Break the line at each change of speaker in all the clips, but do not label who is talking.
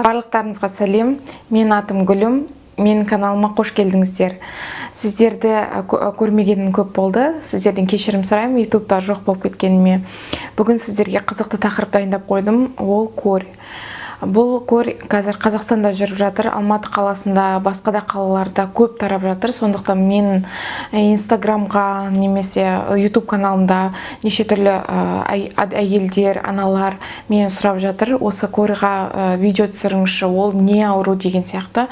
Барлықтарыңызға сәлем. Мен атым Гүлім. Менің каналыма қош келдіңіздер. Сіздерді көрмегенім көп болды. Сіздерден кешірім сұраймын, ютубта жоқ болып кеткеніме. Бүгін сіздерге қызықты тақырып дайындап қойдым. Ол көр. Бұл көр қазір Қазақстанда жүріп жатыр, Алматы қаласында, басқа да қалаларда көп тарап жатыр. Сондықтан мен Инстаграмға немесе YouTube каналымда неше түрлі әйелдер, аналар мен сұрап жатыр. Осы көрға видео түсіріңізші, ол не ауру деген сияқты.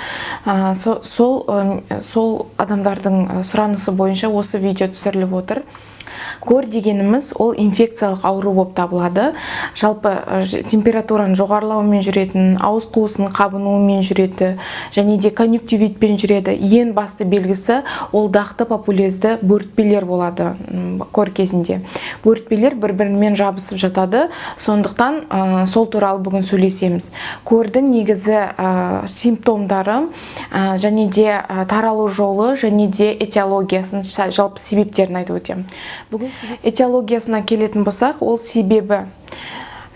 Сол адамдардың сұранысы бойынша осы видео түсіріліп отыр. Көр дегеніміз ол инфекциялық ауру болып табылады. Жалпы температураның жоғарылауымен жүретін, ауыз қуысының қабынуымен жүреді, және де конъюнктивитпен жүреді. Ең басты белгісі ол дақты папулезді бөртпелер болады көр кезінде. Бөртпелер бір-бірімен жабысып жатады. Сондықтан сол туралы бүгін сөйлесеміз. Көрдің негізі симптомдары, және де таралу жолы, және де этиологиясын, жалпы себептерін айтып өтемін. Бүгін этиологиясына келетін болсақ, ол себебі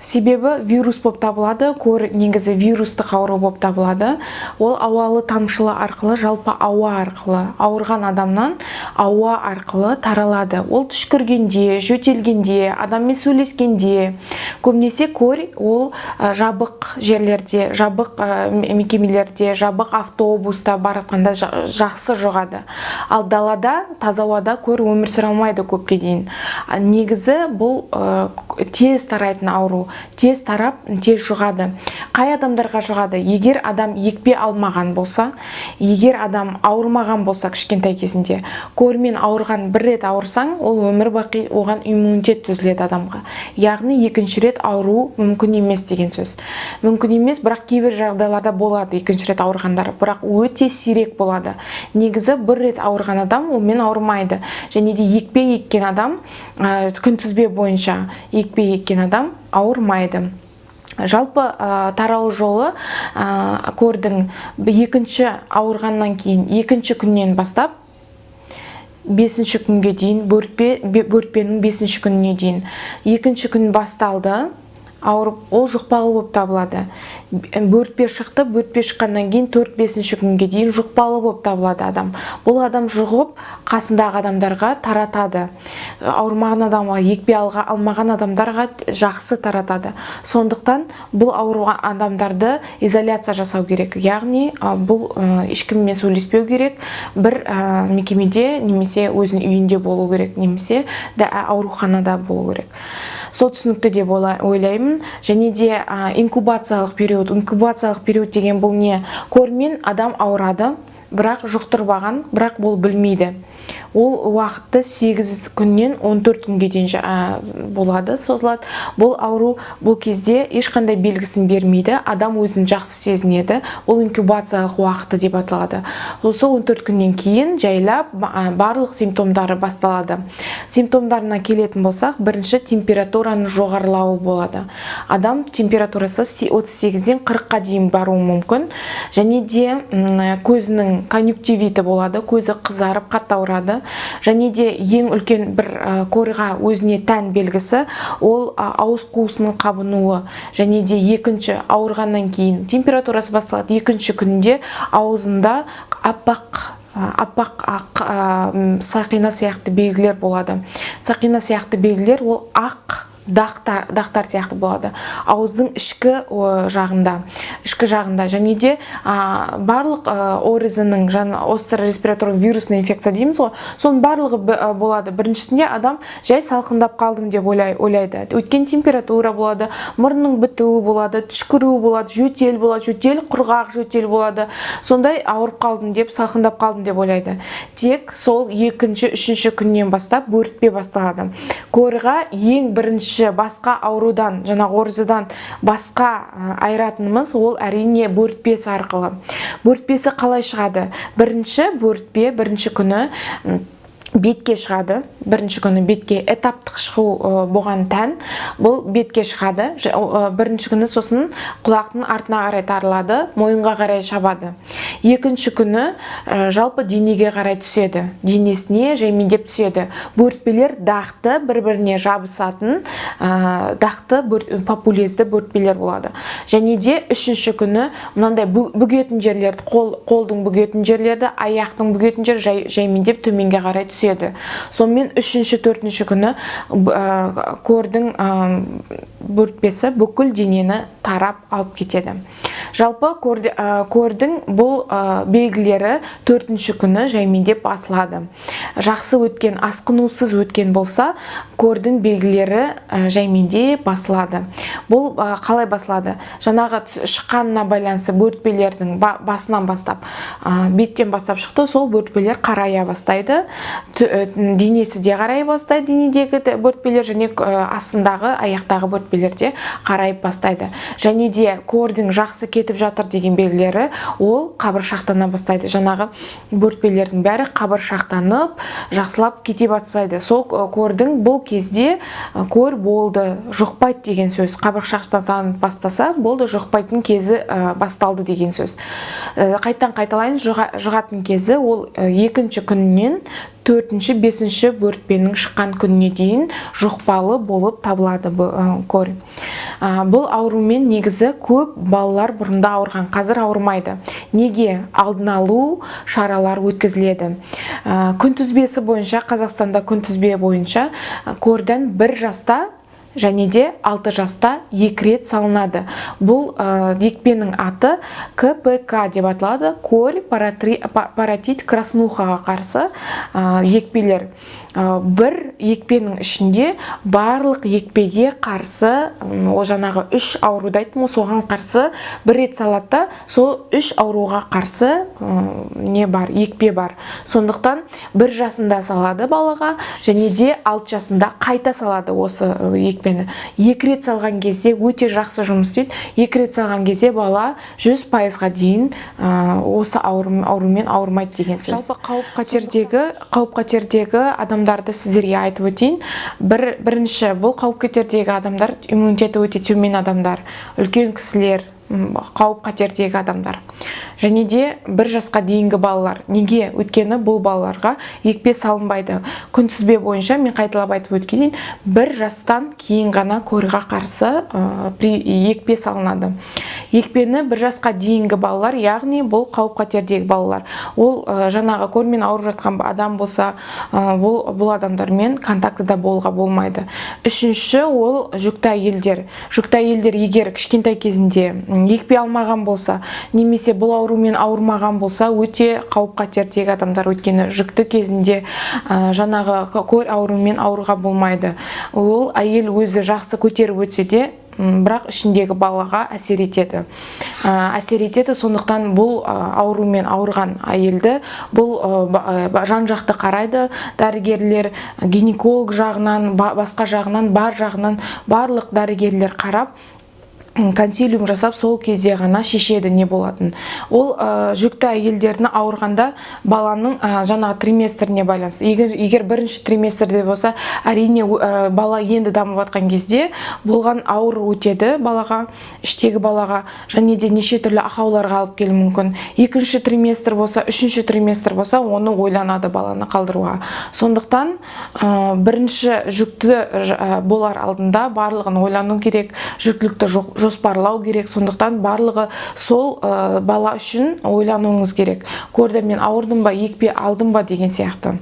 вирус болып табылады. Көр негізі вирустық ауру болып табылады. Ол ауалы тамшылы арқылы, жалпы ауа арқылы, ауырған адамнан ауа арқылы таралады. Ол түшкіргенде, жөтелгенде, адаммен сөйлескенде. Көбінесе көр ол жабық жерлерде, жабық мекемелерде, жабық автобуста баратқанда жақсы жұғады. Ал далада, таза ауада көр өмір сүре алмайды көпке дейін. Негізі бұл тез тарайтын ауру. Тез тарап, тез жұғады. Қай адамдарға жұғады? Егер адам екпе алмаған болса, егер адам ауырмаған болса кішкентай кезінде, көрмен ауырған бір рет ауырсаң, ол өмір бақи оған иммунитет түзіледі адамға. Яғни екінші рет ауру мүмкін емес деген сөз. Мүмкін емес, бірақ кейбір жағдайларда болады екінші рет ауырғандар, бірақ өте сирек болады. Негізі бір рет ауырған адам онымен ауырмайды. Және де екпе еккен адам, күнтізбе бойынша екпе еккен адам ауырмайды. Жалпы таралу жолы көрдің екінші ауырғаннан кейін, екінші күннен бастап 5-ші күнге дейін, бөртпенің 5-ші күніне дейін. Екінші күн басталды, ауырып, ол жұқпалы болып табылады. Бөртпе шықты, бөртпе шыққаннан кейін 4-5-ші күнге дейін жұқпалы болып табылады адам. Бұл адам жұғып, қасындағы адамдарға таратады. Ауырмаған адамға, екпе алмаған адамдарға жақсы таратады. Сондықтан бұл ауырған адамдарды изоляция жасау керек. Яғни бұл ешкіммен сөйлеспеу керек, бір мекемеде немесе өзінің үйінде болу керек, немесе ауруханада болу керек. Сол түсінікті деп ойлаймын. Және де инкубациялық период деген бұл не? Көрмен адам ауырады, бірақ жұқтырбаған, бірақ бұл білмейді. Ол уақытты 8 күннен 14 күнге дейін болады, созылады. Бұл ауру бұл кезде ешқандай белгісін бермейді, адам өзін жақсы сезінеді. Ол инкубациялық уақыты деп аталады. Осы 14 күннен кейін жайлап барлық симптомдары басталады. Симптомдарына келетін болсақ, бірінші температураның жоғарылауы болады. Адам температурасы 38-ден 40-қа дейін баруы мүмкін. Және де көзінің конъюнктивиті болады, көзі қызарып қатты ауырады. Және де ең үлкен бір көрға өзіне тән белгісі ол ауыз қуысының қабынуы. Және де екінші ауырғаннан кейін температурасы басталады. Екінші күнде аузында аппақ сақина сияқты белгілер болады. Сақина сияқты белгілер ол ақ дақтар сияқты болады. Ауыздың ішкі жағында. Және де барлық оризының, остро-респираторный вирусный инфекция дейміз ғой, соның барлығы болады. Біріншісінде адам жай салқындап қалдым деп ойлайды. Өткен температура болады, мұрынның бітуі болады, түшкіруі болады, жөтел болады, құрғақ жөтел болады. Сондай ауырып қалдым деп, салқындап қалдым деп ойлайды. Тек сол 2-3 күннен бастап бөртпе басталады. Көрға ең бірінші басқа аурудан, орызыдан басқа айыратынымыз ол әрине бөртпесі арқылы. Бөртпесі қалай шығады? Бірінші бөртпе бірінші күні бетке шығады. бірінші күні бетке этаптық шығу болған тән, бұл бетке шығады. Бірінші күні сосын құлақтың артына қарай тарылады, мойынға қарай шабады. Екінші күні жалпы денеге қарай түседі, денесіне жаймендеп түседі. Бөртпелер дақты бір-біріне жабысатын дақты популезді бөртпелер болады. Және де үшінші күні мынандай бүгетін жерлерді, қолдың бүгетін жерлерді, аяқтың бүгетін жер жаймендеп төменге қарай түседі. Сонымен үшінші, төртінші күні көрдің бөртпесі бүкіл денені тарап алып кетеді. Жалпы көрдің бұл белгілері төртінші күні жаймендеп басылады. Жақсы өткен, асқынусыз өткен болса, көрдің белгілері жаймендеп басылады. Бұл қалай басылады? Жаңағы шыққанына байланысты бөртпелердің басынан бастап, беттен бастап шықты, сол бөртпелер қарая бастайды. Денесі де қарай бастайды, денедегі бөртпелер, және астындағы, аяқтағы бөртпелер де қарайып бастайды. Және де көрдің жақсы кетіп жатыр деген белгілері, ол қабыршақтана бастайды. Жаңағы бөртпелердің бәрі қабыршақтанып, жақсылап кете бастайды. Сол көрдің бұл кезде көр болды, жұқпайды деген сөз. Қабыршақтанып бастаса, болды, жұқпайтын кезі басталды деген сөз. Қайттан қайталайын, жұғатын кезі ол екінші күннен төртінші, бесінші бөртпенің шыққан күніне дейін жұқпалы болып табылады көр. Бұл аурумен негізі көп балалар бұрында ауырған, қазір ауырмайды. Неге? Алдын алу шаралар өткізіледі. Күнтізбесі бойынша, Қазақстанда күнтізбе бойынша көрден 1 жаста және де 6 жаста 2 рет салынады. Бұл екпенің аты КПК деп аталады. Кор паротит краснухаға қарсы екпелер. Бір екпенің ішінде барлық екпеге қарсы, о жаңағы 3 ауруды айттым, соған қарсы 1 рет салады, сол 3 ауруға қарсы не бар, екпе бар. Сондықтан 1 жасында салады балаға, және де 6 жасында қайта салады осы екпені. 2 рет салған кезде өте жақсы жұмыс істейді. 2 рет салған кезде бала 100%-ға дейін осы аурумен ауырмайды деген сөз. Жалпы қауіп-қатердегі адамдарды сіздерге айтып өтейін. Бірінші, бұл қауіп-қатердегі адамдар иммунитеті өте төмен адамдар, үлкен кісілер, қауіп-қатердегі адамдар. Және де 1 жасқа дейінгі балалар. Неге? Өйткені бұл балаларға екпе салынбайды. Күнтізбе бойынша мен қайталап айтып өткенін 1 жастан кейін ғана көрге қарсы екпе салынады. Екпені 1 жасқа дейінгі балалар, яғни бұл қауіп-қатердегі балалар. Ол жаңағы көрмен ауырып жатқан адам болса, бұл адамдармен контактыда болуға болмайды. Үшінші, ол жүкті әйелдер. Жүкті әйелдер егер кішкентай кезінде екпе алмаған болса, немесе бұл аурумен ауырмаған болса, өте қауіп-қатердегі адамдар. Өйткені жүкті кезінде жаңағы көр аурумен ауруға болмайды. Ол әйел өзі жақсы көтеріп өтсе де, бірақ ішіндегі балаға әсер етеді. Сондықтан бұл аурумен ауырған әйелді бұл жан-жақты қарайды. Дәрігерлер гинеколог жағынан, басқа жағынан, барлық дәрігерлер қарап, консилиум жасап, сол кезде ғана шешеді не болатын. Ол жүкті әйелдеріне ауырғанда баланың жаңағы триместріне байланысты. Егер бірінші триместрде болса, әрине бала енді дамып жатқан кезде болған ауыр өтеді балаға, іштегі балаға, және де неше түрлі ақауларға алып келуі мүмкін. Екінші триместр болса, үшінші триместр болса, оны ойланады баланы қалдыруға. Сондықтан бірінші жүкті болар алдында барлығын ойлану керек, жүктілікті жоспарлау керек. Сондықтан барлығы сол бала үшін ойлануыңыз керек. Көрді мен ауырдым ба, екпе алдым ба деген сияқты.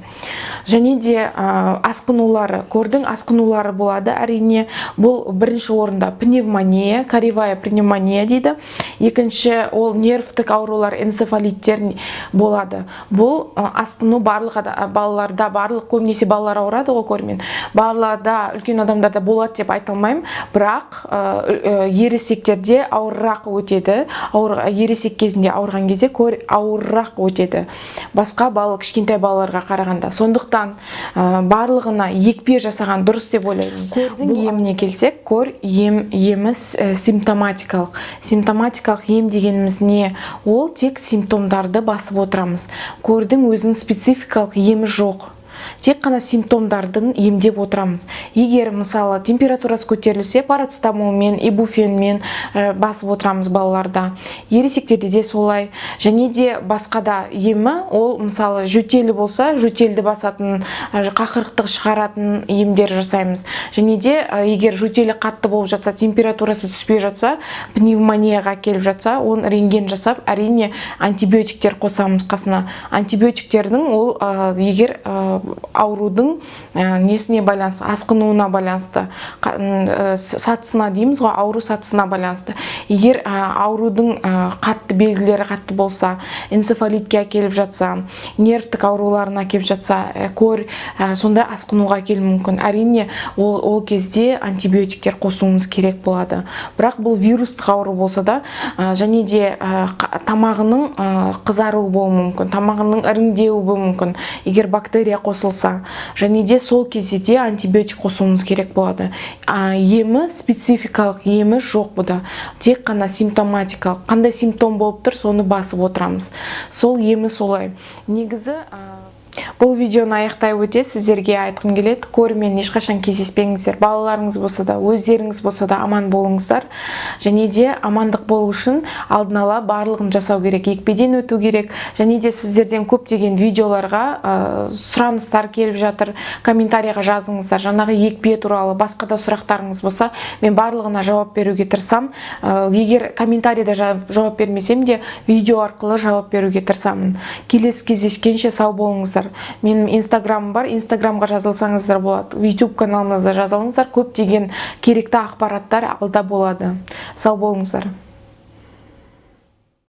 Және де асқынулары, көрдің асқынулары болады. Әрине, бұл бірінші орында пневмония, кореевая пневмония дейді. Екінші, ол нервтік аурулар, энцефалиттер болады. Бұл асқыну балаларда, көбінесе балалар ауырады ғой көрмен. Балаларда, үлкен адамдарда болады деп айтылмаймын, бірақ ересектерде ауыррақ өтеді. Ересек кезінде ауырған кезде ауыррақ өтеді. Басқа кішкентай балаларға қарағанда. Сондықтан барлығына екпе жасаған дұрыс деп ойлаймын. Көрдің еміне келсек, көр емі симптоматикалық. Симптоматикалық ем дегеніміз не? Ол тек симптомдарды басып отырамыз. Көрдің өзінің спецификалық емі жоқ. тек қана симптомдардың емдеп отырамыз. Егер мысалы температурасы көтерілсе, парацетамолмен, ибуфенмен басып отырамыз балаларда. Ересектерде де солай. Және де басқада емі, ол мысалы жөтелі болса, жөтелді басатын, қақырықтық шығаратын емдер жасаймыз. Және де егер жөтелі қатты болып жатса, температурасы түспей жатса, пневмонияға келіп жатса, оны рентген жасап, әрине антибиотиктер қосамыз қасына. Антибиотиктердің ол егер аурудың несіне байланысты, асқынуына байланысты, сатысына дейміз ғой, ауру сатысына байланысты. Егер аурудың қатты белгілері қатты болса, энцефалитке әкеліп жатса, нервтік ауруларына келіп жатса, сондай асқынуға келуі мүмкін. Әрине ол кезде антибиотиктер қосуымыз керек болады. Бірақ бұл вирустық ауру болса да, және де тамағының қызаруы болуы мүмкін, тамағының іріңдеуі болуы мүмкін, егер бактерия қосылса. Және де сол кезде де антибиотик қосуымыз керек болады. Емі, спецификалық емі жоқ бұда. Тек қана симптоматикалық. Қандай симптом болып тұр, соны басып отырамыз. Сол емі солай. Негізі бұл видеоны аяқтай өте сіздерге айтқым келеді. Көрмен ешқашан кездеспеңіздер. Балаларыңыз болса да, өздеріңіз болса да аман болыңыздар. Және де амандық болу үшін алдын ала барлығын жасау керек. Екпеден өту керек. Және де сіздерден көптеген видеоларға сұраныстар келіп жатыр. Комментарияға жазыңыздар. Жаңағы екпе туралы басқа да сұрақтарыңыз болса, мен барлығына жауап беруге тырысам. Егер комментарияда жауап бермесем де, видео арқылы жауап беруге тырысамын. Келесі кездескенше сау болыңыздар. Менің инстаграмым бар, инстаграмға жазылсаңыздар болады. YouTube каналымызда жазылыңыздар, көптеген керекті ақпараттар алда болады. Сау болыңыздар.